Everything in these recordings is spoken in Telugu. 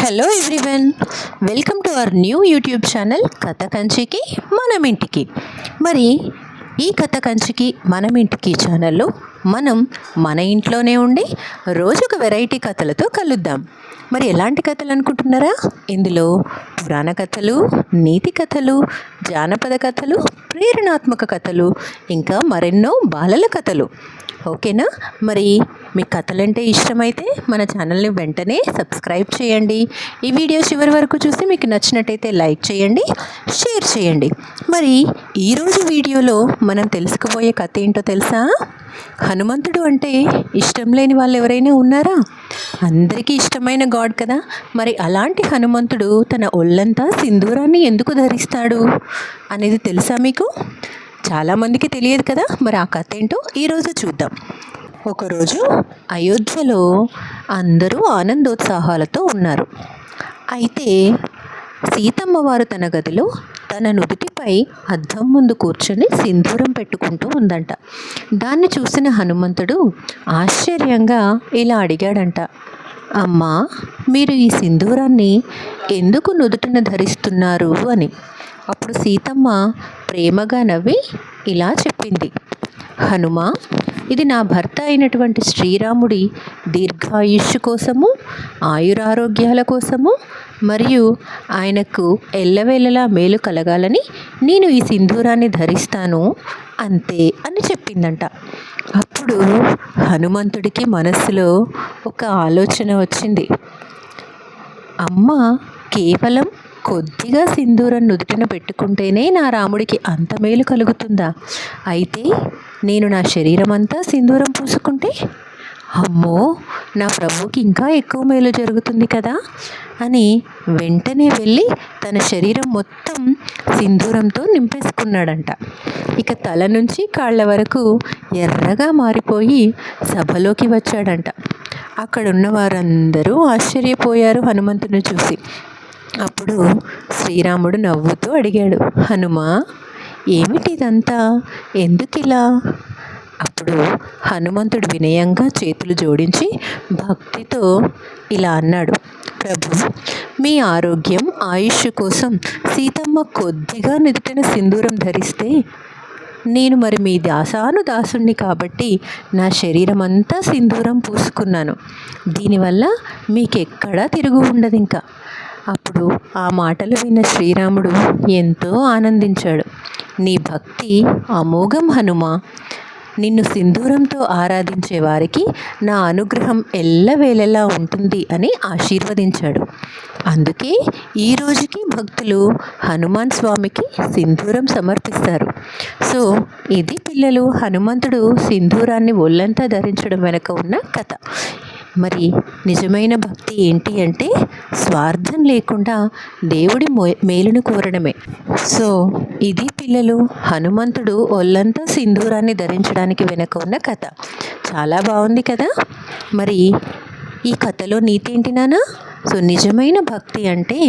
Hello everyone, welcome to our new YouTube channel కథ కంచికి మనం ఇంటికి. మరి ఈ కథ కంచికి మనం ఇంటికి ఛానల్లో మనం మన ఇంట్లోనే ఉండి రోజుకు వెరైటీ కథలతో కలుద్దాం. మరి ఎలాంటి కథలు అనుకుంటున్నారా? ఇందులో పురాణ కథలు, నీతి కథలు, జానపద కథలు, ప్రేరణాత్మక కథలు, ఇంకా మరెన్నో బాలల కథలు. ఓకేనా? మరి మీకు కథలంటే ఇష్టమైతే మన ఛానల్ని వెంటనే సబ్స్క్రైబ్ చేయండి. ఈ వీడియో చివరి వరకు చూసి మీకు నచ్చినట్టయితే లైక్ చేయండి, షేర్ చేయండి. మరి ఈరోజు వీడియోలో మనం తెలుసుకోబోయే కథ ఏంటో తెలుసా? హనుమంతుడు అంటే ఇష్టం లేని వాళ్ళు ఎవరైనా ఉన్నారా? అందరికీ ఇష్టమైన గాడ్ కదా. మరి అలాంటి హనుమంతుడు తన ఒళ్ళంతా సింధూరాన్ని ఎందుకు ధరిస్తాడు అనేది తెలుసా మీకు? చాలామందికి తెలియదు కదా. మరి ఆ కథ ఏంటో ఈరోజు చూద్దాం. ఒకరోజు అయోధ్యలో అందరూ ఆనందోత్సాహాలతో ఉన్నారు. అయితే సీతమ్మ వారు తన గదిలో తన నుదుటిపై అద్దం ముందు కూర్చొని సింధూరం పెట్టుకుంటూ ఉందంట. దాన్ని చూసిన హనుమంతుడు ఆశ్చర్యంగా ఇలా అడిగాడంట, అమ్మా, మీరు ఈ సింధూరాన్ని ఎందుకు నుదుటిన ధరిస్తున్నారు అని. అప్పుడు సీతమ్మ ప్రేమగా నవ్వి ఇలా చెప్పింది, హనుమా, ఇది నా భర్త అయినటువంటి శ్రీరాముడి దీర్ఘాయుష్షు కోసము, ఆయురారోగ్యాల కోసము, మరియు ఆయనకు ఎల్లవేళలా మేలు కలగాలని నేను ఈ సింధూరాన్ని ధరిస్తాను అంతే అని చెప్పిందంట. అప్పుడు హనుమంతుడికి మనస్సులో ఒక ఆలోచన వచ్చింది. అమ్మ కేవలం కొద్దిగా సింధూరం నుదుటిన పెట్టుకుంటేనే నా రాముడికి అంత మేలు కలుగుతుందా? అయితే నేను నా శరీరం అంతా సింధూరం పూసుకుంటే అమ్మో, నా ప్రభువుకి ఇంకా ఎక్కువ మేలు జరుగుతుంది కదా అని వెంటనే వెళ్ళి తన శరీరం మొత్తం సింధూరంతో నింపేసుకున్నాడంట. ఇక తల నుంచి కాళ్ళ వరకు ఎర్రగా మారిపోయి సభలోకి వచ్చాడంట. అక్కడున్న వారందరూ ఆశ్చర్యపోయారు హనుమంతుని చూసి. అప్పుడు శ్రీరాముడు నవ్వుతూ అడిగాడు, హనుమా, ఏమిటిదంతా, ఎందుకిలా? అప్పుడు హనుమంతుడు వినయంగా చేతులు జోడించి భక్తితో ఇలా అన్నాడు, ప్రభు, మీ ఆరోగ్యం ఆయుష్ కోసం సీతమ్మ కొద్దిగా నుదుటిన సింధూరం ధరిస్తే నేను మరి మీ దాసుణ్ణి కాబట్టి నా శరీరం అంతా సింధూరం పూసుకున్నాను. దీనివల్ల మీకెక్కడా తిరుగు ఉండదు ఇంకా. అప్పుడు ఆ మాటలు విన్న శ్రీరాముడు ఎంతో ఆనందించాడు. నీ భక్తి అమోఘం హనుమా. నిన్ను సింధూరంతో ఆరాధించే వారికి నా అనుగ్రహం ఎల్లవేళలా ఉంటుంది అని ఆశీర్వదించాడు. అందుకే ఈ రోజుకి భక్తులు హనుమాన్ స్వామికి సింధూరం సమర్పిస్తారు. సో ఇది పిల్లలు, హనుమంతుడు సింధూరాన్ని ఒళ్ళంతా ధరించడం వెనుక ఉన్న కథ. మరి నిజమైన భక్తి ఏంటి అంటే స్వార్థం లేకుండా దేవుడి మేలును కోరడమే. సో ఇది పిల్లలు, హనుమంతుడు ఒళ్ళంతా సింధూరాన్ని ధరించడానికి వెనుక ఉన్న కథ. చాలా బాగుంది కదా. మరి ఈ కథలో నీతి ఏంటి నాన్న? సో నిజమైన భక్తి అంటే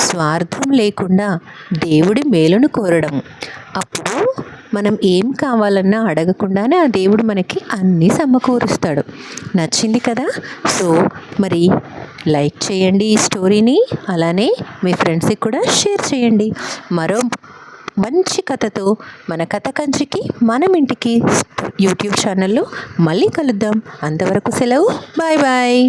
స్వార్థం లేకుండా దేవుడి మేలును కోరడం. అప్పుడు మనం ఏం కావాలన్నా అడగకుండానే ఆ దేవుడు మనకి అన్నీ సమకూరుస్తాడు. నచ్చింది కదా. సో మరి లైక్ చేయండి ఈ స్టోరీని, అలానే మీ ఫ్రెండ్స్కి కూడా షేర్ చేయండి. మరో మంచి కథతో మన కథ కంచికి మనం ఇంటికి యూట్యూబ్ ఛానల్లో మళ్ళీ కలుద్దాం. అంతవరకు సెలవు, బాయ్ బాయ్.